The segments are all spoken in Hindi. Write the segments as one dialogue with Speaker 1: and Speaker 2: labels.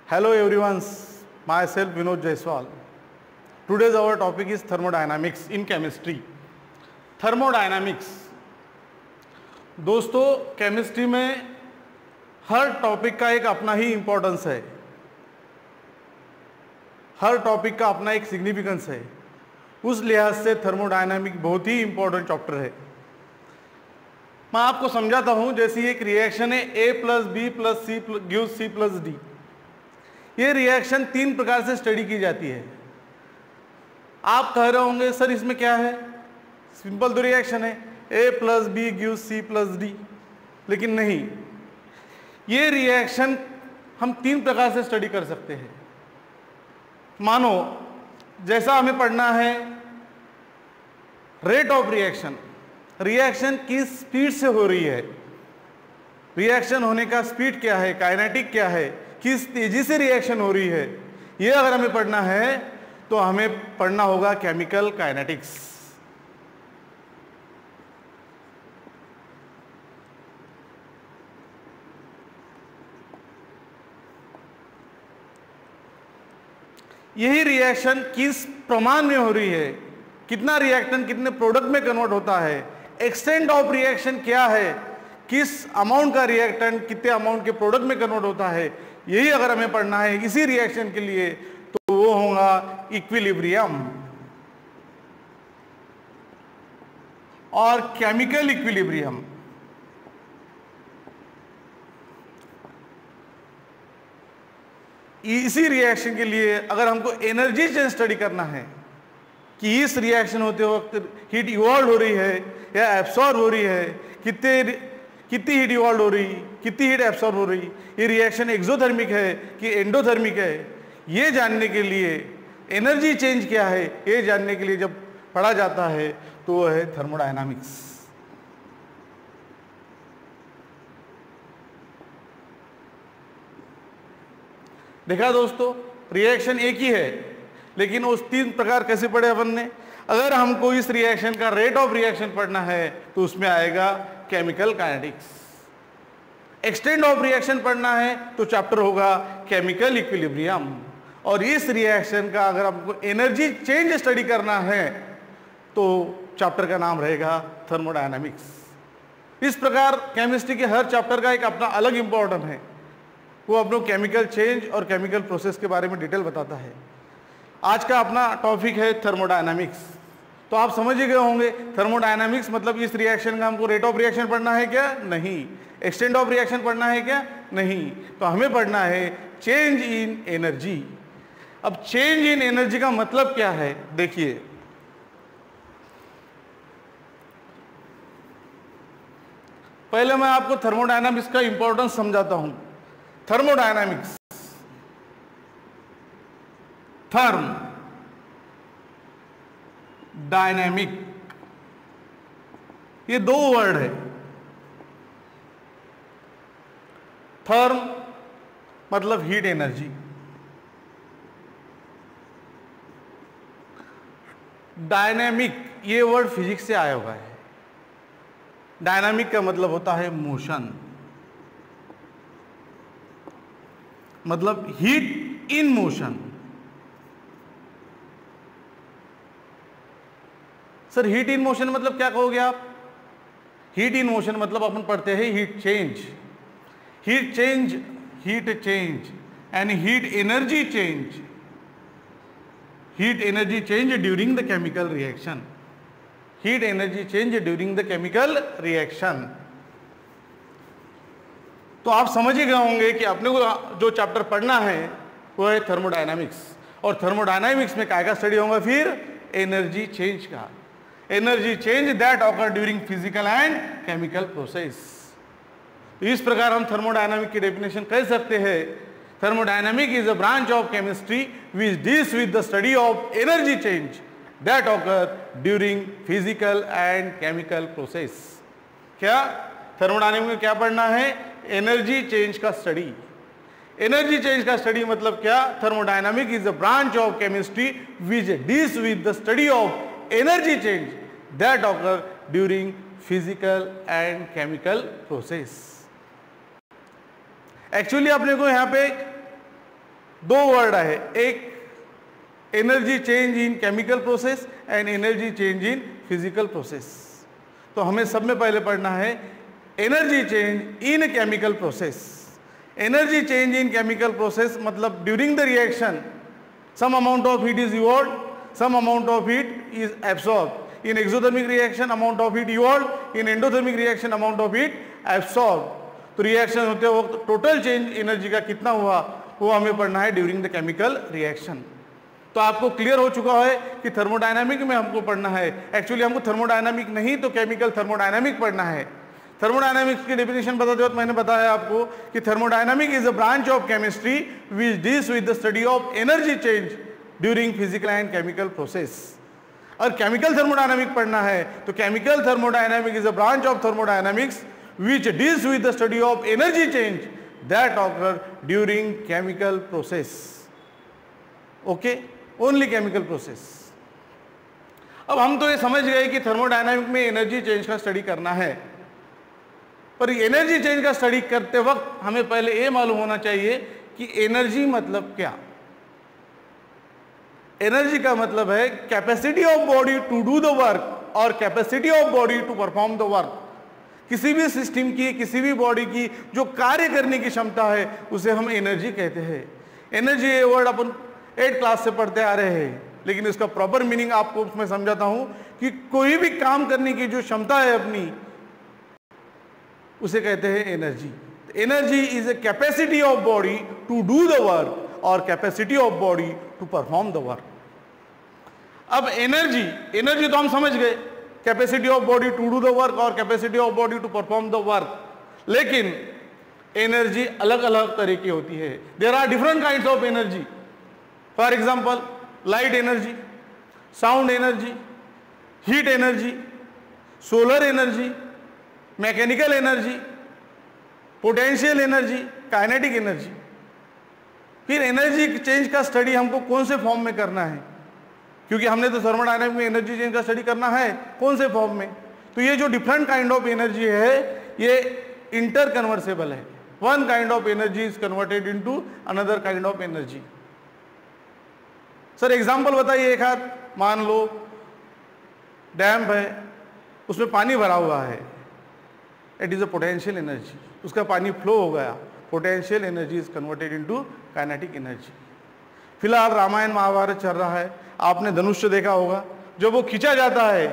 Speaker 1: Hello everyone, myself Vinod Jaiswal. Today's our topic is thermodynamics in chemistry. Thermodynamics. दोस्तों केमिस्ट्री में हर टॉपिक का एक अपना ही इंपॉर्टेंस है, हर टॉपिक का अपना एक सिग्निफिकेंस है। उस लिहाज से थर्मोडायनामिक बहुत ही इंपॉर्टेंट चैप्टर है। मैं आपको समझाता हूं। जैसे एक रिएक्शन है A plus B plus C give C plus D. ये रिएक्शन तीन प्रकार से स्टडी की जाती है। आप कह रहे होंगे सर इसमें क्या है, सिंपल तो रिएक्शन है A plus B give C plus D. लेकिन नहीं, ये रिएक्शन हम तीन प्रकार से स्टडी कर सकते हैं। मानो जैसा हमें पढ़ना है रेट ऑफ रिएक्शन, रिएक्शन किस स्पीड से हो रही है, रिएक्शन होने का स्पीड क्या है, काइनेटिक क्या है, किस तेजी से रिएक्शन हो रही है, ये अगर हमें पढ़ना है तो हमें पढ़ना होगा केमिकल काइनेटिक्स। यही रिएक्शन किस प्रमाण में हो रही है, कितना रिएक्टेंट कितने प्रोडक्ट में कन्वर्ट होता है, एक्सटेंट ऑफ रिएक्शन क्या है, किस अमाउंट का रिएक्टेंट कितने अमाउंट के प्रोडक्ट में कन्वर्ट होता है, यही अगर हमें पढ़ना है इसी रिएक्शन के लिए तो वो होगा इक्विलिब्रियम और केमिकल इक्विलिब्रियम। इसी रिएक्शन के लिए अगर हमको एनर्जी चेंज स्टडी करना है कि इस रिएक्शन होते वक्त हीट इवॉल्व हो रही है या एब्सॉर्ब हो रही है, कितनी हीट इवॉल्व हो रही, कितनी हीट एब्सॉर्ब हो रही, ये रिएक्शन एक्सोथर्मिक है कि एंडोथर्मिक है, ये जानने के लिए एनर्जी चेंज क्या है, ये जानने के लिए जब पढ़ा जाता है तो वो है थर्मोडायनामिक्स। देखा दोस्तों, रिएक्शन एक ही है लेकिन उस तीन प्रकार कैसे पढ़े अपन ने। अगर हमको इस रिएक्शन का रेट ऑफ रिएक्शन पढ़ना है तो उसमें आएगा chemical kinetics. Extent of reaction पढ़ना है तो चैप्टर होगा केमिकल इक्विलिब्रियम। और इस रिएक्शन का अगर हमको एनर्जी चेंज स्टडी करना है तो चैप्टर का नाम रहेगा थर्मोडायनामिक्स। इस प्रकार केमिस्ट्री के हर चैप्टर का एक अपना अलग इंपॉर्टेंट है, वो अपनों केमिकल चेंज और केमिकल प्रोसेस के बारे में डिटेल बताता है। आज का अपना टॉपिक है थर्मोडायनामिक्स। तो आप समझ ही गए होंगे थर्मोडायनामिक्स मतलब इस रिएक्शन का हमको रेट ऑफ रिएक्शन पढ़ना है क्या, नहीं। एक्सटेंट ऑफ रिएक्शन पढ़ना है क्या, नहीं। तो हमें पढ़ना है चेंज इन एनर्जी। अब चेंज इन एनर्जी का मतलब क्या है, देखिए पहले मैं आपको थर्मोडायनामिक्स का इंपॉर्टेंस समझाता हूं। थर्मोडायनामिक्स, थर्म डायनेमिक, ये दो वर्ड है। थर्म मतलब हीट एनर्जी, डायनेमिक ये वर्ड फिजिक्स से आया हुआ है। डायनामिक का मतलब होता है मोशन, मतलब heat in motion. Sir heat in motion मतलब क्या कहोगे आप? हीट इन मोशन मतलब अपन पढ़ते हैं heat change, heat change, heat change and heat energy change, heat energy change during the chemical reaction, heat energy change during the chemical reaction. तो आप समझ ही गए होंगे कि अपने को जो चैप्टर पढ़ना है वो है थर्मोडायनामिक्स। और थर्मोडायनामिक्स में क्या का स्टडी होगा फिर? एनर्जी चेंज का, energy change that occur during physical and chemical process. इस प्रकार हम थर्मोडायनामिक की डेफिनेशन कह सकते हैं, thermodynamic is a branch of chemistry which deals with the study of energy change that occur during physical and chemical process. क्या थर्मोडायनामिक में क्या पढ़ना है? एनर्जी चेंज का स्टडी। एनर्जी चेंज का स्टडी मतलब क्या? Thermodynamic is a branch of chemistry which deals with the study of energy change that occur during physical and chemical process. Actually अपने को यहाँ पे दो वर्ड आहे, एक energy change in chemical process and energy change in physical process. तो हमें सब में पहले पढ़ना है energy change in chemical process. Energy change in chemical process मतलब during the reaction some amount of heat is evolve, some amount of heat is absorb. In exothermic reaction amount of heat evolve, in endothermic reaction amount of heat absorb. तो रिएक्शन होते वक्त टोटल चेंज एनर्जी का कितना हुआ वो हमें पढ़ना है ड्यूरिंग द केमिकल रिएक्शन। तो आपको क्लियर हो चुका है कि थर्मोडायनामिक में हमको पढ़ना है, एक्चुअली हमको थर्मोडायनामिक नहीं तो केमिकल थर्मोडायनामिक पढ़ना है। थर्मोडायनामिक्स की डेफिनेशन बताते वक्त मैंने बताया आपको कि thermodynamic is a branch of chemistry which deals with the study of energy change during physical and chemical process. और केमिकल थर्मोडायनामिक पढ़ना है तो chemical thermodynamic is a branch of thermodynamics which deals with the study of energy change that occur during chemical process. Okay, only chemical process. अब हम तो ये समझ गए कि थर्मोडायनामिक में एनर्जी चेंज का स्टडी करना है, पर एनर्जी चेंज का स्टडी करते वक्त हमें पहले ये मालूम होना चाहिए कि एनर्जी मतलब क्या। एनर्जी का मतलब है capacity of body to do the work और capacity of body to perform the work. किसी भी सिस्टम की, किसी भी बॉडी की जो कार्य करने की क्षमता है उसे हम एनर्जी कहते हैं। एनर्जी ये वर्ड अपन 8th क्लास से पढ़ते आ रहे हैं, लेकिन इसका प्रॉपर मीनिंग आपको उसमें समझाता हूं कि कोई भी काम करने की जो क्षमता है अपनी उसे कहते हैं energy. Energy is a capacity of body to do the work और capacity of body to perform the work. अब एनर्जी तो हम समझ गए, capacity of body to do the work और capacity of body to perform the work. लेकिन एनर्जी अलग अलग तरह की होती है। There are different kinds of energy. For example light energy, sound energy, heat energy, solar energy, mechanical energy, potential energy, kinetic energy. फिर एनर्जी चेंज का स्टडी हमको कौन से फॉर्म में करना है, क्योंकि हमने तो थर्मोडायनामिक में एनर्जी चेंज का स्टडी करना है, कौन से फॉर्म में। तो ये जो डिफरेंट काइंड ऑफ एनर्जी है ये इंटर कन्वर्सेबल है। One kind of energy is converted into another kind of energy. Sir example बताइए एक हाथ। मान लो डैम है, उसमें पानी भरा हुआ है, it is a potential energy, उसका पानी फ्लो हो गया, potential energy is converted into kinetic energy. फिलहाल रामायण महाभारत चल रहा है, आपने धनुष्य देखा होगा, जब वो खींचा जाता है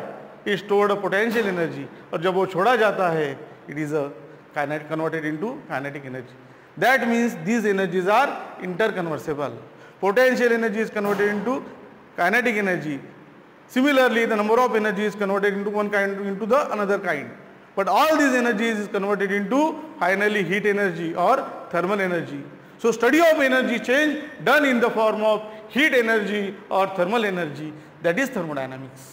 Speaker 1: it stored a potential energy, और जब वो छोड़ा जाता है it is a converted into kinetic energy. That means these energies are interconvertible. Potential energy is converted into kinetic energy. Similarly, the number of energy is converted into one kind into the another kind. But all these energies is converted into finally heat energy or thermal energy. So study of energy change done in the form of heat energy or thermal energy, that is thermodynamics.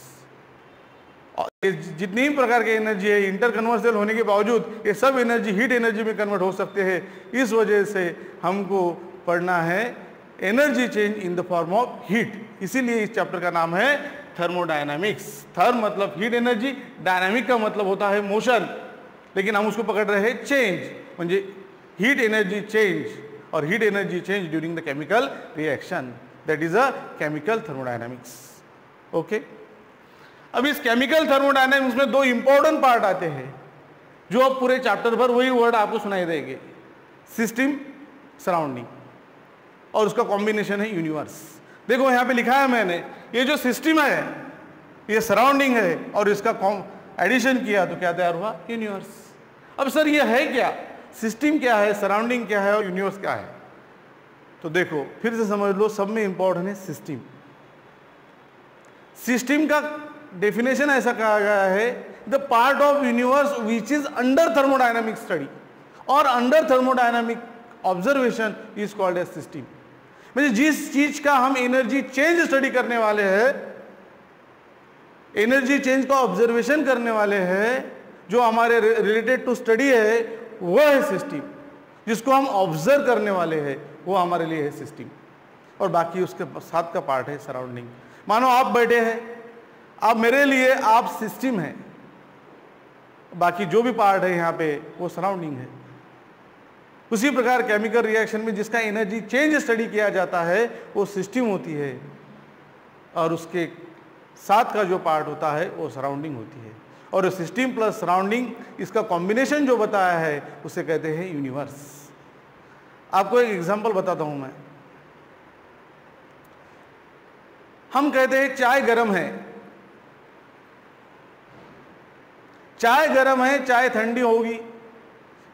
Speaker 1: जितनी भी प्रकार के एनर्जी है इंटर कन्वर्सेबल होने के बावजूद ये सब एनर्जी हीट एनर्जी में कन्वर्ट हो सकते हैं। इस वजह से हमको पढ़ना है energy change in the form of heat. इसीलिए इस चैप्टर का नाम है थर्मोडायनामिक्स। थर्म मतलब हीट एनर्जी, डायनामिक का मतलब होता है मोशन, लेकिन हम उसको पकड़ रहे हैं चेंज, म्हणजे हीट एनर्जी चेंज और heat energy change during the chemical reaction, that is a chemical thermodynamics. Okay, अब इस केमिकल थर्मोडायनामिक्स में दो इंपॉर्टेंट पार्ट आते हैं जो अब पूरे चैप्टर भर वही वर्ड आपको सुनाई देंगे, सिस्टम, सराउंडिंग, और उसका कॉम्बिनेशन है यूनिवर्स। देखो यहाँ पे लिखा है मैंने, ये जो सिस्टम है ये सराउंडिंग है और इसका एडिशन किया तो क्या तैयार हुआ, यूनिवर्स। अब सर ये है क्या, सिस्टम क्या है, सराउंडिंग क्या है और यूनिवर्स क्या है? तो देखो फिर से समझ लो, सब में इंपॉर्टेंट है सिस्टम। सिस्टम का डेफिनेशन ऐसा कहा गया है, the part of universe which is under thermodynamic study और under thermodynamic observation is called as system. म्हणजे जिस चीज का हम एनर्जी चेंज स्टडी करने वाले हैं, एनर्जी चेंज का ऑब्जर्वेशन करने वाले हैं, जो हमारे रिलेटेड टू स्टडी है वो है सिस्टम। जिसको हम ऑब्जर्व करने वाले हैं वो हमारे लिए है सिस्टम, और बाकी उसके साथ का पार्ट है सराउंडिंग। मानो आप बैठे हैं, आप मेरे लिए आप सिस्टम है, बाकी जो भी पार्ट है यहाँ पे वो सराउंडिंग है। उसी प्रकार केमिकल रिएक्शन में जिसका एनर्जी चेंज स्टडी किया जाता है वो सिस्टम होती है, और उसके साथ का जो पार्ट होता है वो सराउंडिंग होती है, और सिस्टम प्लस सराउंडिंग इसका कॉम्बिनेशन जो बताया है उसे कहते हैं यूनिवर्स। आपको एक एग्जांपल बताता हूं मैं। हम कहते हैं चाय गर्म है, चाय गर्म है, चाय ठंडी होगी,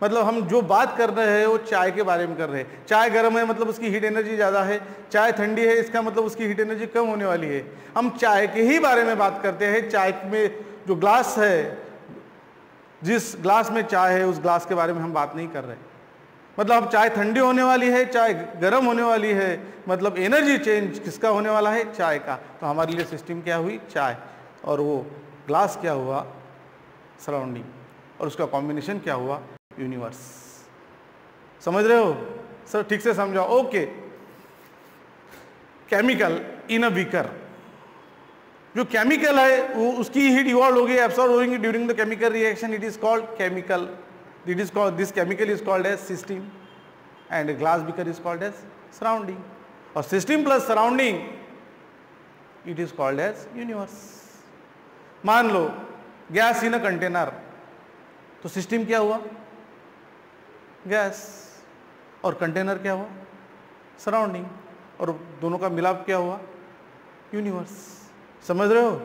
Speaker 1: मतलब हम जो बात कर रहे हैं वो चाय के बारे में कर रहे हैं। चाय गर्म है मतलब उसकी हीट एनर्जी ज़्यादा है, चाय ठंडी है इसका मतलब उसकी हीट एनर्जी कम होने वाली है। हम चाय के ही बारे में बात करते हैं। चाय में जो ग्लास है, जिस ग्लास में चाय है उस ग्लास के बारे में हम बात नहीं कर रहे। मतलब अब चाय ठंडी होने वाली है, चाय गर्म होने वाली है, मतलब एनर्जी चेंज किसका होने वाला है? चाय का। तो हमारे लिए सिस्टम क्या हुई? चाय, और वो ग्लास क्या हुआ? सराउंडिंग, और उसका कॉम्बिनेशन क्या हुआ? यूनिवर्स। समझ रहे हो सर? ठीक से समझाओ। Okay. Chemical in a beaker, जो केमिकल है वो उसकी हीट इवॉल्व होगी, एब्सॉर्ब होगी during the chemical reaction, it is called chemical. It is called, this chemical is called as system, and a glass beaker is called as surrounding, or system plus surrounding it is called as universe. मान लो गैस इन अ कंटेनर, तो सिस्टम क्या हुआ? गैस, और कंटेनर क्या हुआ? सराउंडिंग, और दोनों का मिलाप क्या हुआ? यूनिवर्स। समझ रहे हो?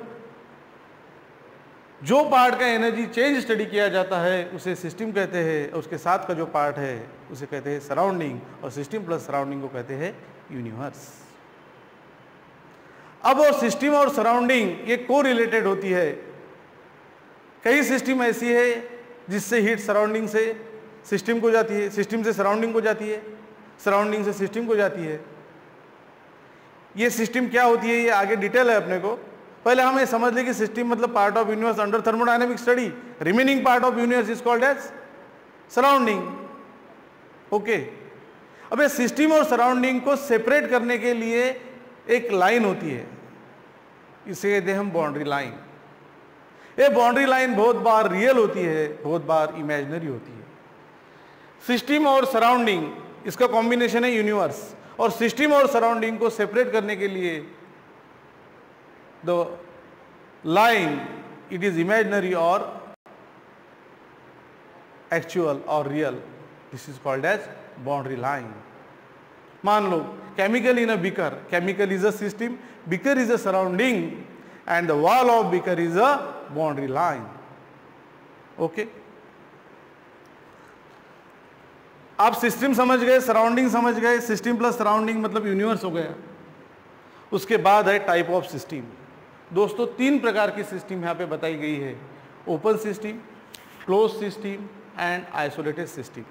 Speaker 1: जो पार्ट का एनर्जी चेंज स्टडी किया जाता है उसे सिस्टम कहते हैं, और उसके साथ का जो पार्ट है उसे कहते हैं सराउंडिंग, और सिस्टम प्लस सराउंडिंग को कहते हैं यूनिवर्स। अब वो सिस्टम और सराउंडिंग ये को रिलेटेड होती है। कई सिस्टम ऐसी है जिससे हीट सराउंडिंग से सिस्टम को जाती है, सिस्टम से सराउंडिंग को जाती है, सराउंडिंग से सिस्टम को जाती है। ये सिस्टम क्या होती है ये आगे डिटेल है अपने को। पहले हम ये समझ लें कि सिस्टम मतलब part of universe under thermodynamic study, remaining part of universe is called as surrounding. Okay. अब ये सिस्टम और सराउंडिंग को सेपरेट करने के लिए एक लाइन होती है, इसे कहते हैं हम बाउंड्री लाइन। ये बाउंड्री लाइन बहुत बार रियल होती है, बहुत बार इमेजिनरी होती है। सिस्टम और सराउंडिंग इसका कॉम्बिनेशन है यूनिवर्स, और सिस्टम और सराउंडिंग को सेपरेट करने के लिए the line it is imaginary or actual or real, this is called as boundary line. मान लो chemical in a beaker, chemical is a system, beaker is a surrounding, and the wall of beaker is a boundary line. Okay, आप सिस्टम समझ गए, सराउंडिंग समझ गए, सिस्टम प्लस सराउंडिंग मतलब यूनिवर्स हो गया। उसके बाद है टाइप ऑफ सिस्टम। दोस्तों तीन प्रकार की सिस्टम यहाँ पे बताई गई है, open system, close system and isolated system.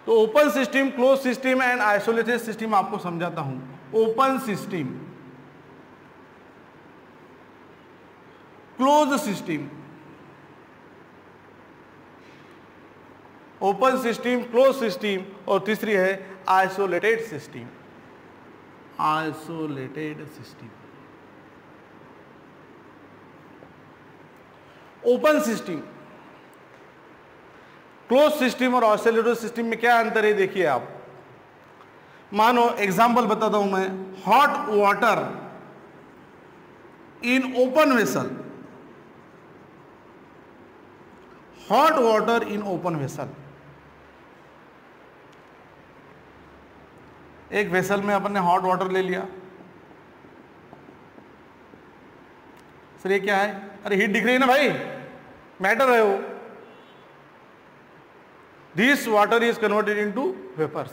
Speaker 1: तो open system, close system and isolated system आपको समझाता हूं। Open system, close system, open system, close system, और तीसरी है isolated system. Isolated system. Open system, close system और आइसोलेटेड सिस्टम में क्या अंतर है देखिए आप। मानो एग्जांपल बताता हूं मैं, hot water in open vessel, hot water in open vessel. एक वेसल में अपन ने हॉट वाटर ले लिया, सर ये क्या है? अरे हीट दिख रही है ना भाई, मैटर है वो। This water is converted into vapours.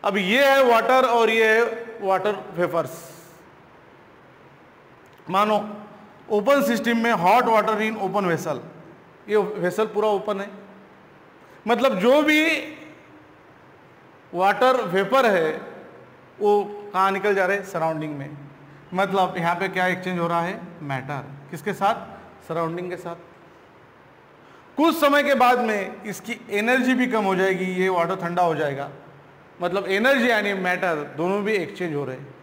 Speaker 1: अब ये है वाटर और ये है वाटर वेपर्स। मानो ओपन सिस्टम में hot water in open vessel, ये वेसल पूरा ओपन है, मतलब जो भी वाटर वेपर है वो कहाँ निकल जा रहे हैं? सराउंडिंग में। मतलब यहाँ पे क्या एक्सचेंज हो रहा है? मैटर। किसके साथ? सराउंडिंग के साथ। कुछ समय के बाद में इसकी एनर्जी भी कम हो जाएगी, ये वाटर ठंडा हो जाएगा, मतलब एनर्जी यानी मैटर दोनों भी एक्सचेंज हो रहे हैं।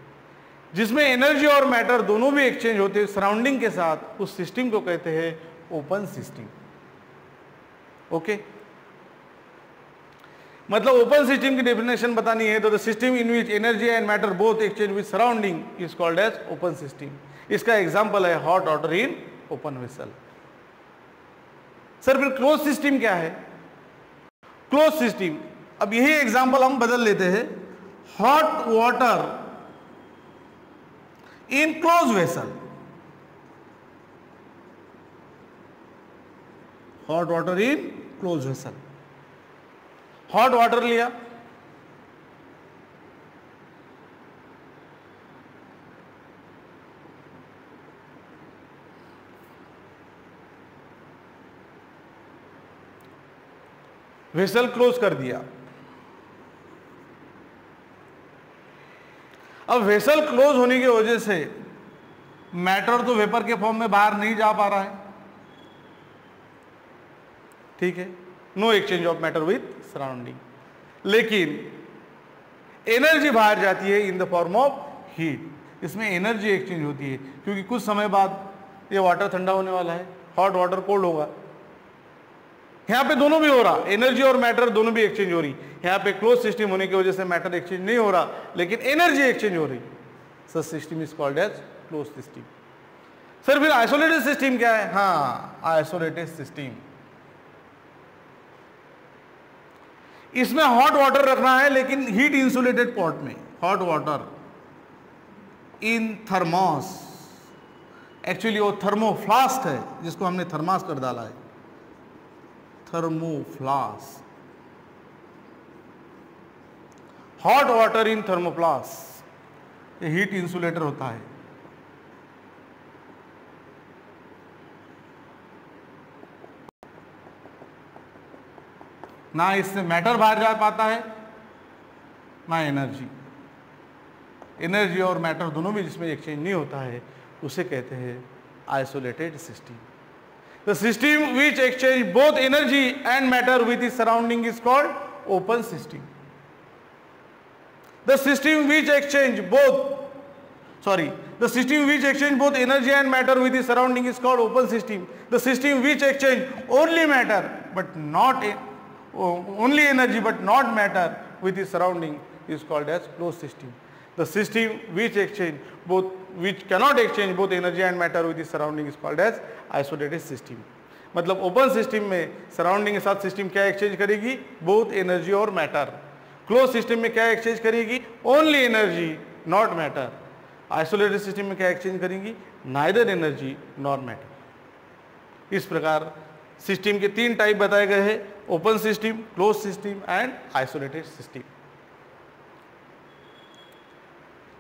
Speaker 1: जिसमें एनर्जी और मैटर दोनों भी एक्सचेंज होते हैं सराउंडिंग के साथ, उस सिस्टम को कहते हैं ओपन सिस्टम। ओके। मतलब ओपन सिस्टम की डेफिनेशन बतानी है तो the system in which energy and matter both exchange with surrounding is called as open system. इसका एग्जांपल है hot water in open vessel. Sir फिर क्लोज सिस्टम क्या है? क्लोज सिस्टम, अब यही एग्जांपल हम बदल लेते हैं, hot water in close vessel. Hot water in close vessel, hot water लिया, वेसल क्लोज कर दिया। अब वेसल क्लोज होने की वजह से मैटर तो वेपर के फॉर्म में बाहर नहीं जा पा रहा है, ठीक है, no exchange of matter with surrounding, लेकिन एनर्जी बाहर जाती है in the form of heat. इसमें एनर्जी एक्सचेंज होती है क्योंकि कुछ समय बाद ये वाटर ठंडा होने वाला है, हॉट वाटर कोल्ड होगा। यहां पे दोनों भी हो रहा, एनर्जी और मैटर दोनों भी एक्सचेंज हो रही। यहां पे क्लोज सिस्टम होने की वजह से मैटर एक्सचेंज नहीं हो रहा, लेकिन एनर्जी एक्सचेंज हो रही। Such system is called as close system. Sir फिर आइसोलेटेड सिस्टम क्या है? हाँ, आइसोलेटेड सिस्टम, इसमें हॉट वाटर रखना है लेकिन हीट इंसुलेटेड पॉट में, hot water in thermos. Actually वो थर्मोफ्लास्क है जिसको हमने थर्मास कर डाला है, थर्मोफ्लास्क, हॉट वाटर इन थर्मोफ्लास्क, ये हीट इंसुलेटर होता है। ना इससे मैटर बाहर जा पाता है ना एनर्जी, एनर्जी और मैटर दोनों भी जिसमें एक्सचेंज नहीं होता है उसे कहते हैं isolated system. The system which exchange both energy and matter with is surrounding is called open system. The system which exchange both energy and matter with the surrounding is called open system. The system which exchange only matter but not only energy but not matter with the surrounding is called as closed system. The system which cannot exchange both energy and matter with the surrounding is called as isolated system. मतलब ओपन सिस्टम में सराउंडिंग के साथ सिस्टम क्या एक्सचेंज करेगी? बोथ एनर्जी और मैटर। क्लोज सिस्टम में क्या एक्सचेंज करेगी? Only energy not matter. Isolated system में क्या एक्सचेंज करेंगी? Neither energy nor matter. इस प्रकार सिस्टम के तीन टाइप बताए गए हैं, open system, close system and isolated system.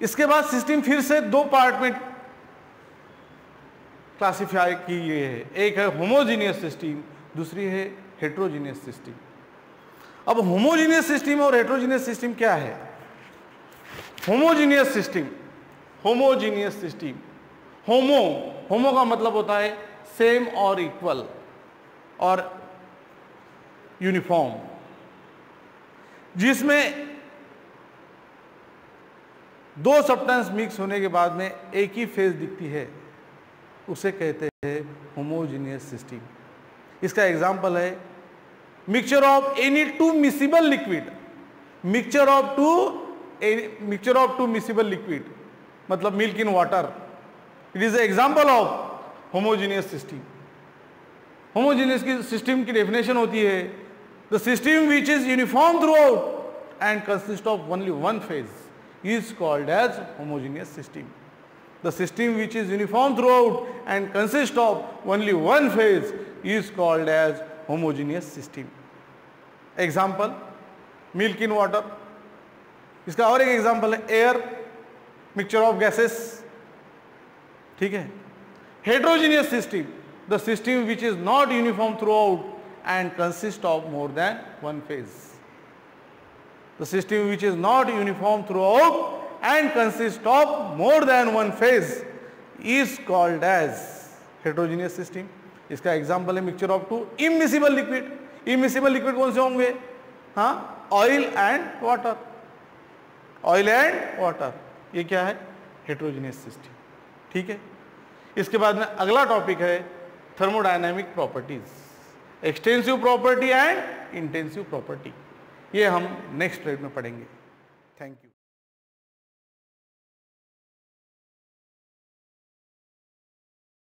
Speaker 1: इसके बाद सिस्टम फिर से दो पार्ट में क्लासिफाई की गई है, एक है होमोजीनियस सिस्टम, दूसरी है हेट्रोजीनियस सिस्टम। अब होमोजीनियस सिस्टम और हेट्रोजीनियस सिस्टम क्या है? होमोजीनियस सिस्टम, होमोजीनियस सिस्टम, होमो का मतलब होता है सेम और इक्वल और यूनिफॉर्म, जिसमें दो सब्सटेंस मिक्स होने के बाद में एक ही फेज दिखती है, उसे कहते हैं होमोजीनियस सिस्टम। इसका एग्जांपल है mixture of any two miscible liquid, mixture of two miscible liquid मतलब milk in water, it is example of homogeneous system. Homogeneous की सिस्टम की डेफिनेशन होती है the system which is uniform throughout and consist of only one phase is called as homogeneous system. The system which is uniform throughout and consists of only one phase is called as homogeneous system. Example, milk in water. इसका और एक एग्जाम्पल है एयर, मिक्सचर ऑफ गैसेस, ठीक है। Heterogeneous system, the system which is not uniform throughout and consist of more than one phase. The system which is not uniform through out and consist of more than one phase is called as heterogeneous system. इसका एग्जाम्पल है mixture of to immiscible liquid. Immiscible liquid कौन से होंगे? हाँ, oil and water, oil and water, ये क्या है? हेटेरोजेनियस सिस्टम, ठीक है। इसके बाद में अगला टॉपिक है thermodynamic properties, extensive property and intensive property. ये हम नेक्स्ट स्लाइड में पढ़ेंगे। Thank you.